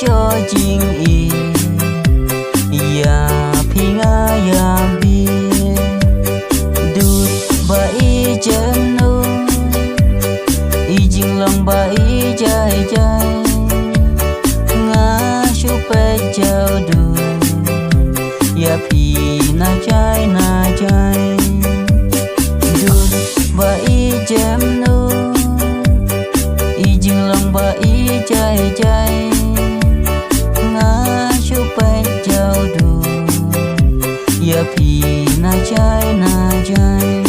cho chính y ya pinga ya bi đút bay chân nu y jing lòng bay chạy chạy ngã chu pe chào du ya pi na chạy đút bay chân nu y jing lòng bay chạy chạy ya pi na chai